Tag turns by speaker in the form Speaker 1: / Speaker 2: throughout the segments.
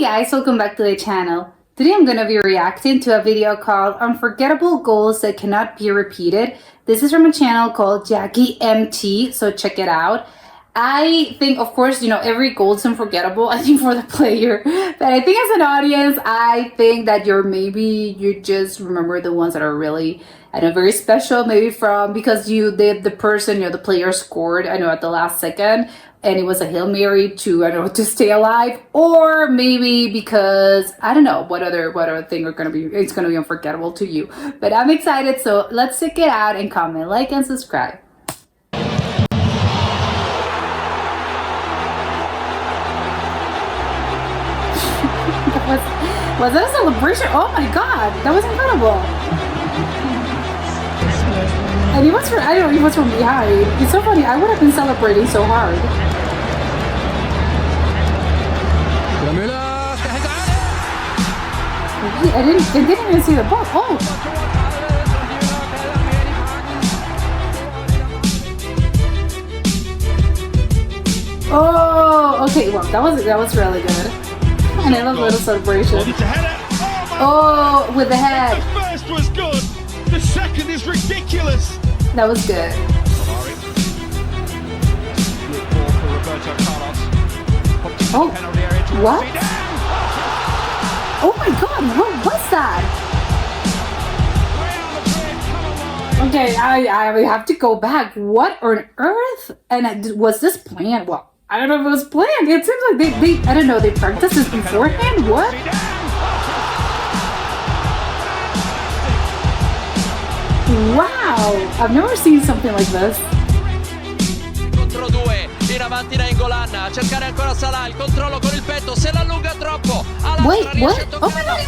Speaker 1: guys, welcome back to the channel. Today I'm going to be reacting to a video called Unforgettable Goals That Cannot Be Repeated. This is from a channel called Jackie MT, so check it out. I think, of course, every goal is unforgettable, I think, for the player. But I think as an audience, I think that you just remember the ones that are really, very special, maybe because the person, the player scored, at the last second, and it was a Hail Mary to stay alive, or maybe because, what other thing it's gonna be unforgettable to you. But I'm excited, so let's check it out and comment, like, and subscribe. Was that a celebration? Oh my god, that was incredible. And he was he was from behind. It's so funny, I would have been celebrating so hard. I didn't even see the ball. Oh, okay, well, that was really good. And I love little celebration. Oh, with the head.
Speaker 2: The first was good. The second is ridiculous.
Speaker 1: That was good. Oh, what? Oh my god, what was that? Okay, I have to go back. What on earth? And was this planned? Well, I don't know if it was planned. It seems like they practiced this beforehand. What? Wow, I've never seen something like this. Wait, what? Oh my god,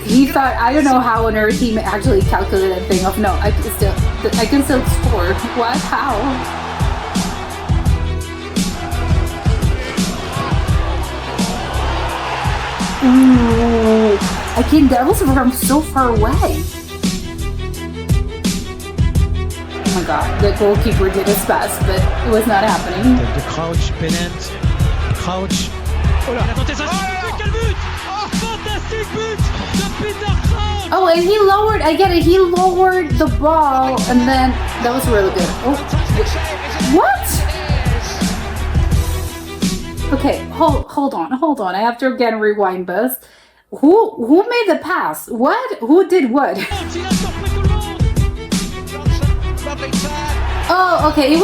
Speaker 1: he thought, I don't know how on earth he actually calculated that thing of, no, I can still score. What? How? Ooh, that was from so far away. Oh my god, the goalkeeper did his best, but it was not happening.
Speaker 3: The crouch, penance, crouch.
Speaker 1: Oh, and he lowered, I get it, he lowered the ball, and then, that was really good. Oh, what? Okay, hold on, I have to again rewind this. Who made the pass? What? Who did what? Oh, okay, it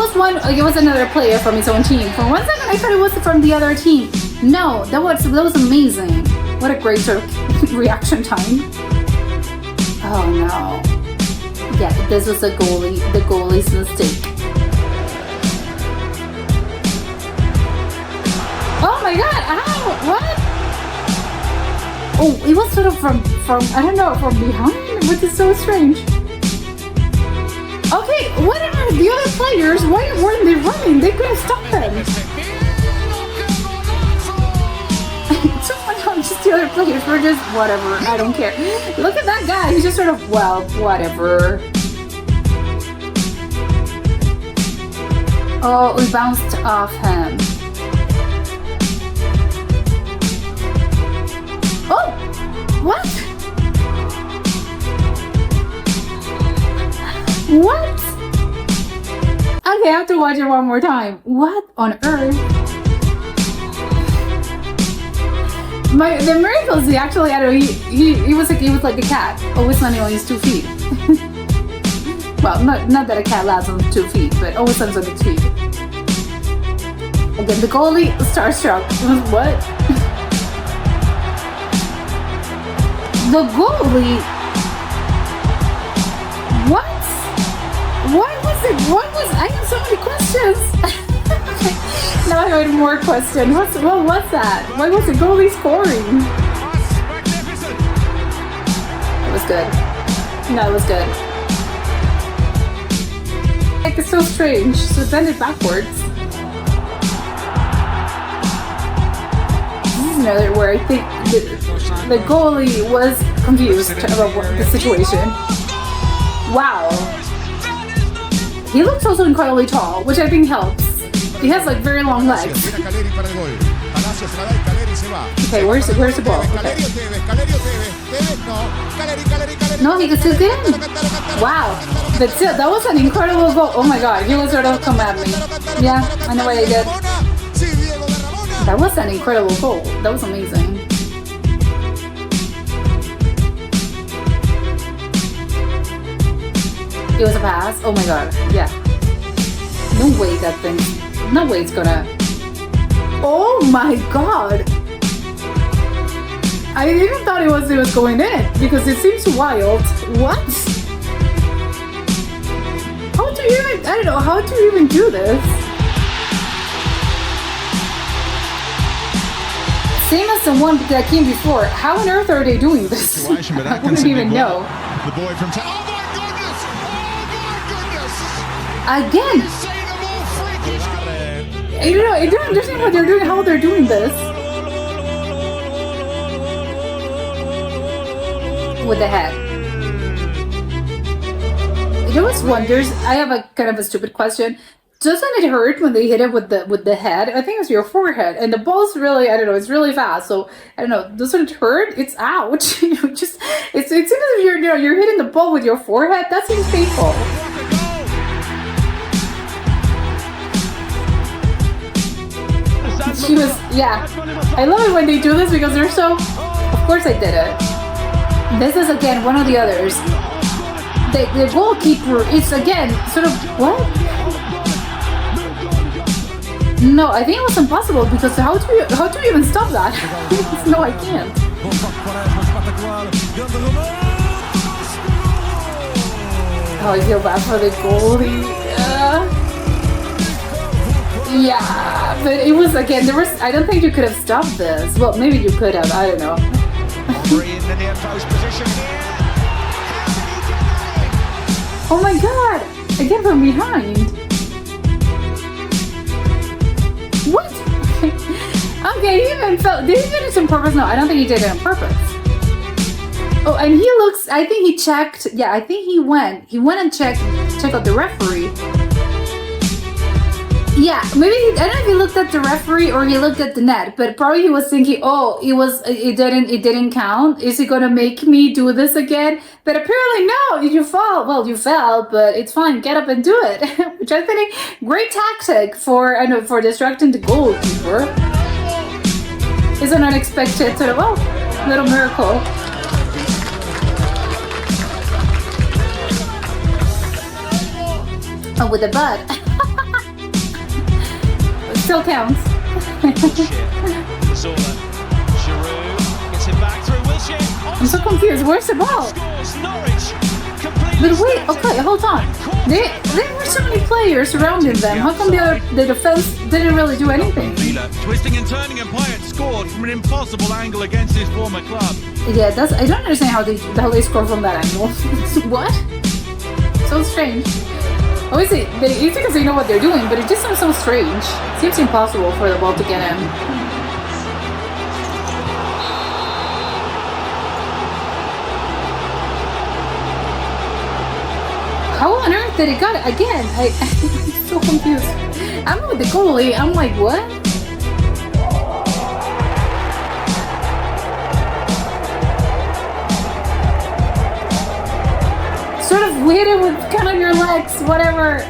Speaker 1: was another player from his own team. For one second, I thought it was from the other team. No, that was amazing. What a great sort of reaction time. Oh no. Yeah, this was the goalie's mistake. Oh my god, ow, what? Oh, it was sort of from I don't know, from behind, which is so strange. Okay, what are the other players? Why weren't they running? They couldn't stop him. So funny how just the other players were just whatever, I don't care. Look at that guy, he's just sort of, well, whatever. Oh, we bounced off him. Oh! What? What? Okay, I have to watch it one more time. What on earth? The miracle is actually, I don't know, he was like a cat, always landing on his 2 feet. Well, not that a cat lands on 2 feet, but always lands on its feet. Again, the goalie, starstruck. What? The goalie? What? What was, I have so many questions. Now I have more questions. What was that? Why was the goalie scoring? It was good. No, it was good. Like, it's so strange. So bend it backwards. This is another where I think the goalie was confused about the situation. Wow. He looks also incredibly tall, which I think helps. He has like very long legs. Okay, where's the ball? Okay. No, he can still get in. Wow, that's it. That was an incredible goal. Oh my god, he was sort of come at me. Yeah, I know what I did. That was an incredible goal. That was amazing. It was a pass. Oh my god. Yeah. No way that thing. No way it's gonna. Oh my god. I even thought it was going in because it seems wild. What? How do you even? I don't know. How do you even do this? Same as the one that came before. How on earth are they doing this? I wouldn't even know.
Speaker 2: The boy from town. Oh my goodness!
Speaker 1: Again. I don't know. I don't understand what they're doing. How they're doing this with the head. It always wonders. I have a kind of a stupid question. Doesn't it hurt when they hit it with the head? I think it's your forehead, and the ball's really, I don't know, it's really fast. So I don't know. Doesn't it hurt? It's ouch. It seems as if you're hitting the ball with your forehead. That seems painful. She was, yeah. I love it when they do this because they're so. Of course, I did it. This is again one of the others. The goalkeeper is again sort of what? No, I think it was impossible because how do you even stop that? No, I can't. Oh, I feel bad for the goalie. Yeah, but it was again. I don't think you could have stopped this. Well, maybe you could have. I don't know. Oh my god! Again from behind. What? Okay, he even felt. Did he do this on purpose? No, I don't think he did it on purpose. Oh, and he looks. I think he checked. Yeah, I think he went. He went and checked out the referee. Yeah, maybe I don't know if he looked at the referee or he looked at the net, but probably he was thinking, "Oh, it didn't count. Is he gonna make me do this again?" But apparently, no. You fell. Well, you fell, but it's fine. Get up and do it. Which I think great tactic for distracting the goalkeeper. It's an unexpected sort of little miracle. Oh, with the butt. Still counts. I'm so confused. Where's the ball? But wait, okay, hold on. There were so many players surrounding them. How come the defense didn't really do anything?
Speaker 4: Twisting and turning, and Payet scored from an impossible angle against his former club.
Speaker 1: Yeah, I don't understand how they score from that angle. What? So strange. Obviously, it's because they know what they're doing, but it just seems so strange. It seems impossible for the ball to get in. How on earth did it got it? Again, I'm so confused. I'm with the goalie. I'm like, what? Sort of weird with kind of your legs, whatever.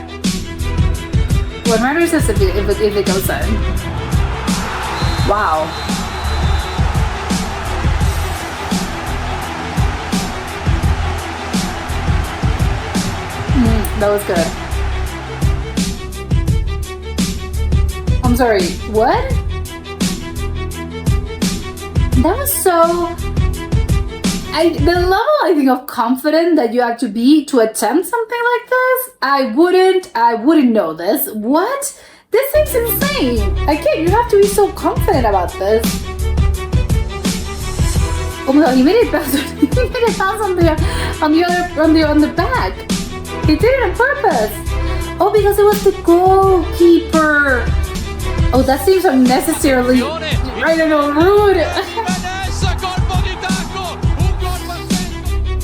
Speaker 1: What matters is if it goes in. Wow. That was good. I'm sorry, what? That was so... the level, I think, of confidence that you have to be to attempt something like this, I wouldn't know this. What? This seems insane. I can't, you have to be so confident about this. Oh my god, he made it bounce. He made it bounce on the back. He did it on purpose. Oh, because it was the goalkeeper. Oh, that seems unnecessarily, I don't know, rude.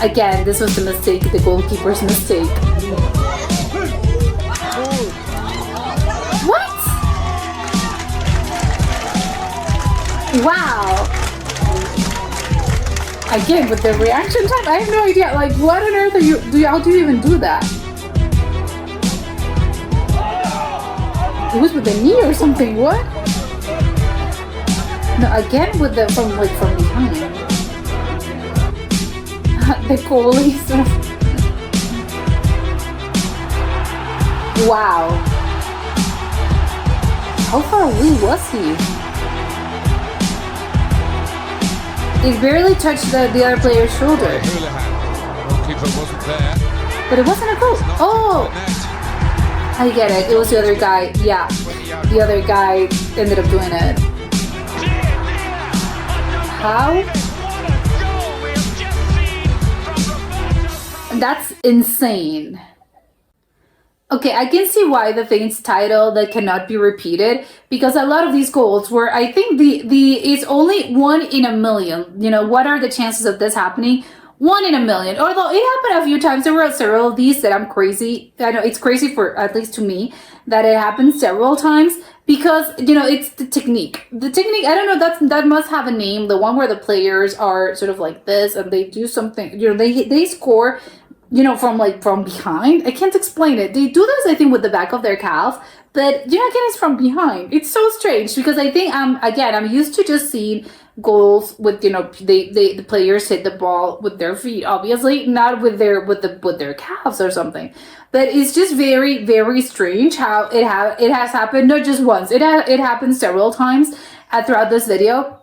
Speaker 1: Again, this was the mistake, the goalkeeper's mistake. Wow. Again, with the reaction time, I have no idea. Like, what on earth how do you even do that? It was with the knee or something. What? No, again with the from behind. The goalie stuff. Wow. How far away was he? He barely touched the other player's shoulder.
Speaker 4: Goalkeeper wasn't there.
Speaker 1: But it wasn't a goal. Oh! I get it. It was the other guy. Yeah. The other guy ended up doing it. How? That's insane. Okay, I can see why the thing's title that cannot be repeated, because a lot of these goals were, I think it's only 1 in a million. You know, what are the chances of this happening? 1 in a million. Although it happened a few times. There were several of these that I'm crazy. I know it's crazy for, at least to me, that it happened several times, because, you know, it's the technique. The technique, I don't know, that must have a name. The one where the players are sort of like this and they do something, you know, they score, you know, from behind. I can't explain it. They do this, I think, with the back of their calf, but, you know, again, it's from behind. It's so strange, because I think I'm used to just seeing goals with, you know, the players hit the ball with their feet, obviously, not with their calves or something. But it's just very, very strange how it has happened, not just once. It happened several times throughout this video.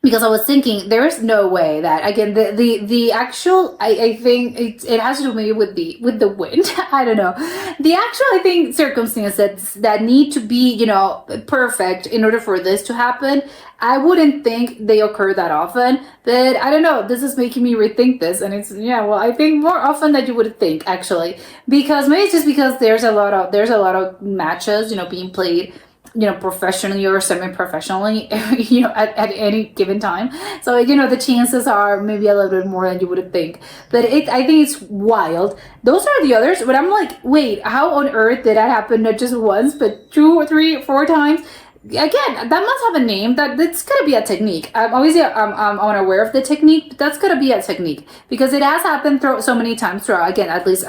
Speaker 1: Because I was thinking, there is no way that, again, the actual, I think it has to do maybe with the wind. I don't know. The actual, I think, circumstances that need to be, you know, perfect in order for this to happen, I wouldn't think they occur that often. But I don't know, this is making me rethink this. And it's, yeah, well, I think more often than you would think, actually. Because maybe it's just because there's a lot of matches, you know, being played, you know, professionally or semi-professionally, you know, at any given time. So, you know, the chances are maybe a little bit more than you would think. But I think it's wild. Those are the others, but I'm like, wait, how on earth did that happen? Not just once, but 2 or 3, 4 times. Again, that must have a name. That's gotta be a technique. I'm unaware of the technique, but that's gotta be a technique, because it has happened so many times throughout. Again, at least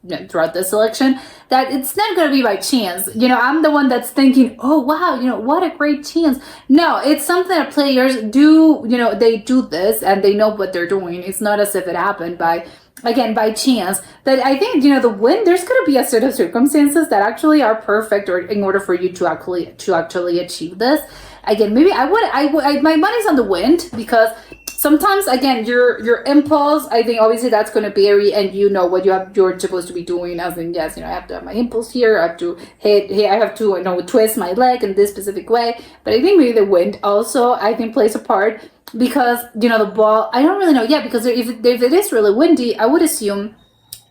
Speaker 1: you know, throughout this selection, that it's not gonna be by chance. You know, I'm the one that's thinking, oh wow, you know, what a great chance. No, it's something that players do. You know, they do this and they know what they're doing. It's not as if it happened by chance. But I think, you know, the win, there's going to be a set of circumstances that actually are perfect, or in order for you to actually achieve this. Again, maybe I my money's on the wind, because sometimes, again, your impulse, I think obviously that's going to vary, and you know what you're supposed to be doing. As in, yes, you know, I have to have my impulse here, I have to I have to, you know, twist my leg in this specific way. But I think maybe the wind also, I think, plays a part. Because, you know, the ball, I don't really know. Yeah, because if it is really windy, I would assume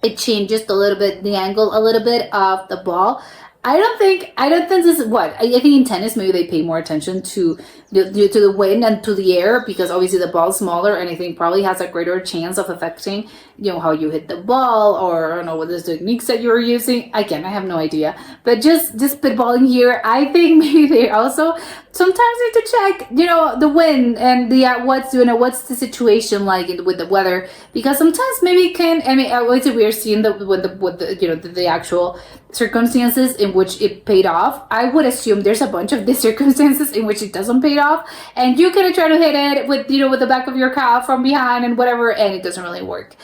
Speaker 1: it changes a little bit, the angle a little bit of the ball. I don't think this is what I think in tennis. Maybe they pay more attention to the wind and to the air, because obviously the ball's smaller, and I think probably has a greater chance of affecting, you know, how you hit the ball, or I don't know what the techniques that you're using. Again, I have no idea, but just spitballing here, I think maybe they also sometimes need to check, you know, the wind and the what's the situation like with the weather, because sometimes maybe it can. I mean, obviously we are seeing the actual circumstances in which it paid off. I would assume there's a bunch of these circumstances in which it doesn't pay off, and you can try to hit it with, you know, with the back of your calf from behind and whatever, and it doesn't really work.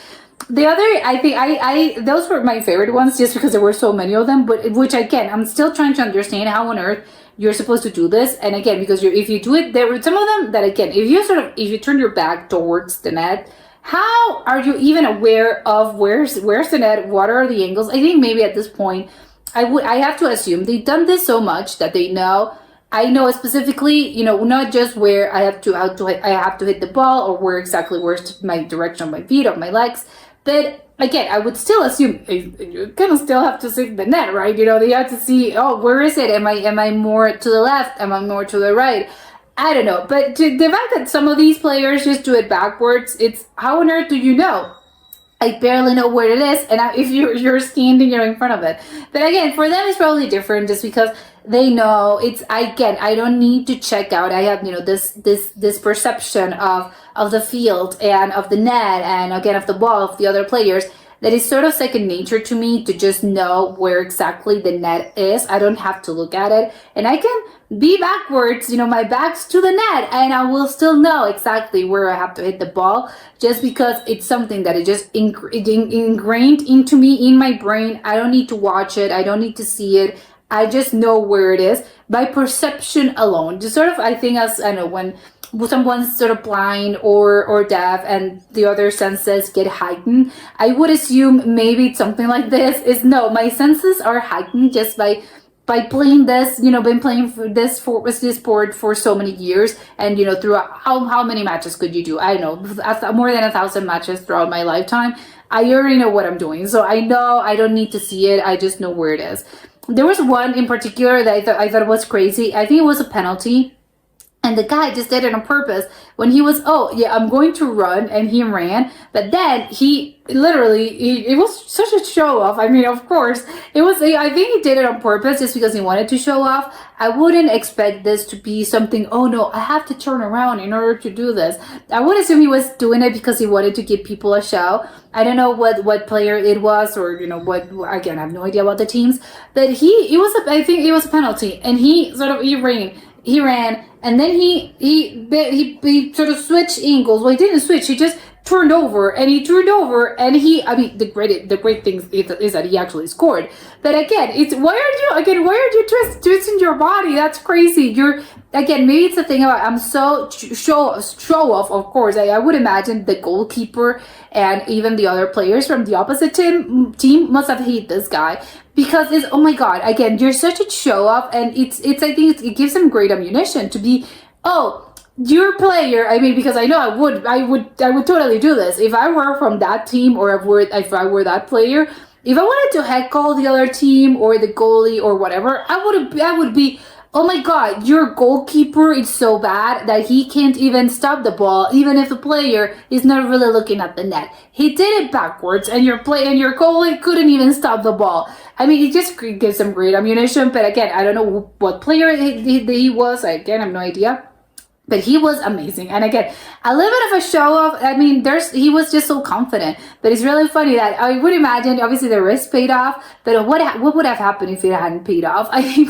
Speaker 1: The other, I think those were my favorite ones, just because there were so many of them, but which, again, I'm still trying to understand how on earth you're supposed to do this. And again, because if you do it, there were some of them that, again, if you turn your back towards the net, how are you even aware of where's the net? What are the angles? I think maybe at this point, I have to assume they've done this so much that they know. I know specifically, you know, not just where I have to hit the ball, or where's my direction of my feet, of my legs, but again, I would still assume you're gonna still have to see the net, right? You know, they have to see, oh, where is it? Am I more to the left? Am I more to the right? I don't know. But the fact that some of these players just do it backwards, it's how on earth do you know? I barely know where it is, and if you're standing, you're in front of it. But again, for them, it's probably different, just because they know it's. Again, I don't need to check out. I have this perception of the field and of the net, and again of the ball, of the other players, that is sort of second nature to me, to just know where exactly the net is. I don't have to look at it, and I can be backwards, my back's to the net, and I will still know exactly where I have to hit the ball, just because it's something that is just ingrained into me, in my brain. I don't need to watch it. I don't need to see it. I just know where it is by perception alone. Just sort of, I think, as I know, when someone's sort of blind or deaf and the other senses get heightened, I would assume maybe it's something like this. Is no, my senses are heightened just by playing this, been playing this sport for so many years, and throughout how many matches could you do? I don't know, more than 1,000 matches throughout my lifetime. I already know what I'm doing, so I know I don't need to see it. I just know where it is. There was one in particular that I thought was crazy. I think it was a penalty. And the guy just did it on purpose. When he was, I'm going to run, and he ran. But then he literally, it was such a show off. I mean, of course, it was, I think he did it on purpose just because he wanted to show off. I wouldn't expect this to be something, oh no, I have to turn around in order to do this. I would assume he was doing it because he wanted to give people a show. I don't know what player it was, or, what, again, I have no idea about the teams. But I think it was a penalty. And he ran, and then he sort of switched angles. Well, he didn't switch. He just turned over, and the great thing is that he actually scored. But again, why are you twisting your body? That's crazy. Maybe it's the thing about, I'm so show off. Of course, I would imagine the goalkeeper and even the other players from the opposite team must have hated this guy, because it's, oh my god, again, you're such a show off, and I think it gives him great ammunition to be, your player. I mean, because I know I would totally do this if I were from that team, or if I were that player. If I wanted to heckle the other team or the goalie or whatever, I would be, oh my god, your goalkeeper is so bad that he can't even stop the ball, even if the player is not really looking at the net. He did it backwards, and your goalie couldn't even stop the ball. I mean, it just gives him great ammunition. But again, I don't know what player he was. Again, I have no idea. But he was amazing. And again, a little bit of a show off. I mean, he was just so confident. But it's really funny that I would imagine, obviously, the risk paid off. But what would have happened if it hadn't paid off? I think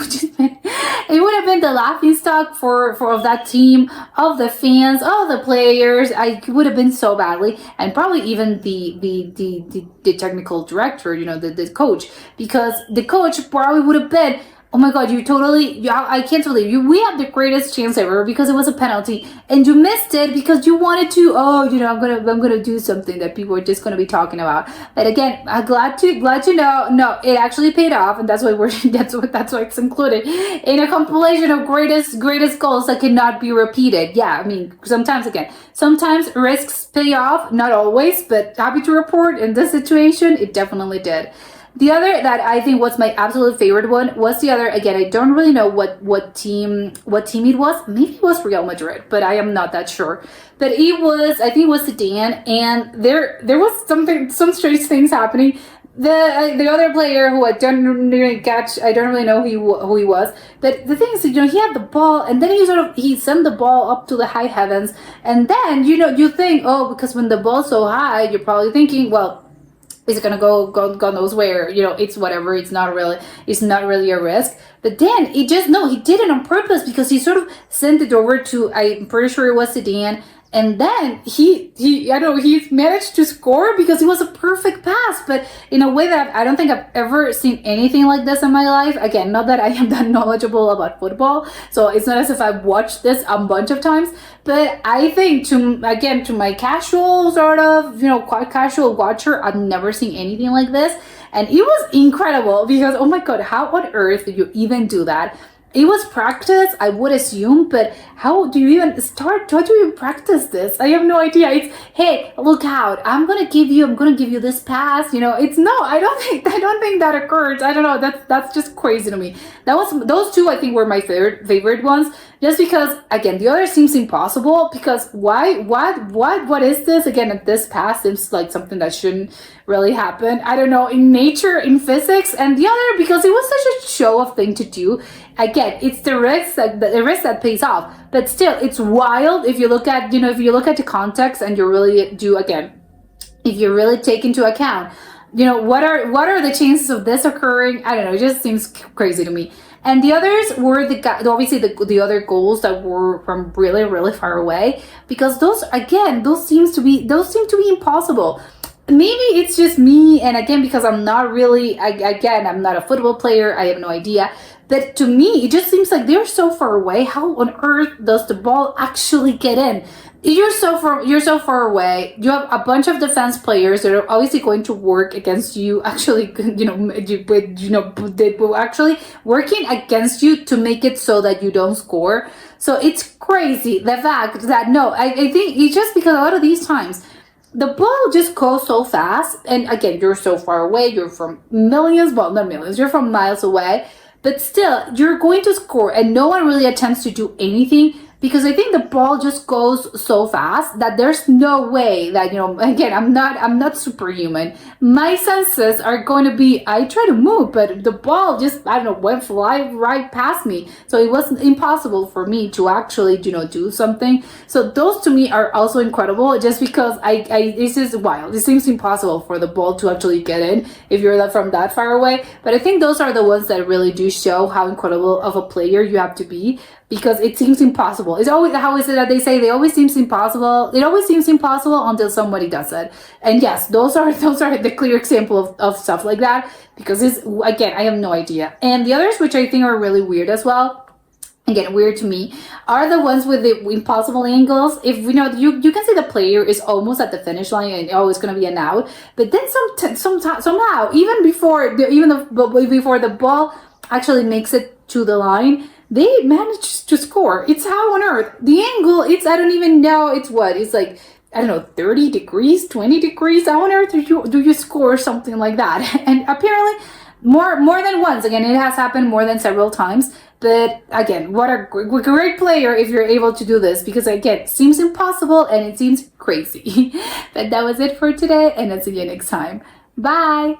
Speaker 1: it would have been the laughing stock for of that team, of the fans, of the players. It would have been so badly, and probably even the technical director, the coach, because the coach probably would have been, oh my god, I can't believe you. We had the greatest chance ever because it was a penalty, and you missed it because you wanted to, I'm gonna do something that people are just gonna be talking about. But again, I'm glad to know, no, it actually paid off, and that's why that's why it's included in a compilation of greatest goals that cannot be repeated. Yeah, I mean, sometimes risks pay off, not always, but happy to report in this situation, it definitely did. The other that I think was my absolute favorite one was the other. Again, I don't really know what team it was. Maybe it was Real Madrid, but I am not that sure. But I think it was Zidane, and there was some strange things happening. The other player, who I don't really catch, I don't really know who he was. But the thing is, he had the ball, and then he sent the ball up to the high heavens, and then you think, because when the ball's so high, you're probably thinking, well, is it gonna go God knows where? It's whatever. It's not really a risk. But then he did it on purpose, because he sort of sent it over to, I'm pretty sure it was Zidane, and then he managed to score because it was a perfect pass, but in a way that I don't think I've ever seen anything like this in my life. Again, not that I am that knowledgeable about football, so it's not as if I've watched this a bunch of times, but I think to my casual sort of, quite casual watcher, I've never seen anything like this, and it was incredible because, oh my god, how on earth did you even do that? It was practice, I would assume, but how do you even start? How do you practice this? I have no idea. It's, hey, look out! I'm gonna give you this pass. It's no. I don't think that occurred. I don't know. That's just crazy to me. Those two, I think, were my favorite ones. just because again the other seems impossible, because what is this again? This pass seems like something that shouldn't really happen, I don't know, in nature, in physics. And the other, because it was such a show of thing to do, again, it's the risk that pays off. But still, it's wild if you look at, if you look at the context and you really do, again, if you really take into account, what are the chances of this occurring? I don't know, it just seems crazy to me. And the others were obviously the other goals that were from really, really far away, because those seem to be impossible. Maybe it's just me, and again, because I'm not really, I'm not a football player, I have no idea. But to me, it just seems like they're so far away. How on earth does the ball actually get in? You're so far away. You have a bunch of defense players that are obviously going to work against you. Actually, actually working against you to make it so that you don't score. So it's crazy, the fact that I think it's just because a lot of these times the ball just goes so fast, and again, you're so far away. You're from millions, well, not millions. You're from miles away. But still, you're going to score, and no one really attempts to do anything, because I think the ball just goes so fast that there's no way that, again, I'm not superhuman. My senses are going to be, I try to move, but the ball just, I don't know, went fly right past me. So it was impossible for me to actually, do something. So those to me are also incredible, just because this is wild. It seems impossible for the ball to actually get in if you're from that far away. But I think those are the ones that really do show how incredible of a player you have to be, because it seems impossible. It's always, how is it that they say it always seems impossible? It always seems impossible until somebody does it. And yes, those are the clear example of stuff like that, because again, I have no idea. And the others, which I think are really weird as well, again, weird to me, are the ones with the impossible angles. If you can see the player is almost at the finish line and it's going to be an out, but then somehow, even before the ball actually makes it to the line, they managed to score. It's how on earth. The angle, I don't even know, it's like, I don't know, 30 degrees, 20 degrees. How on earth do you score something like that? And apparently more than once. Again, it has happened more than several times. But again, what a great player if you're able to do this, because again, it seems impossible and it seems crazy. But that was it for today, and I'll see you next time. Bye!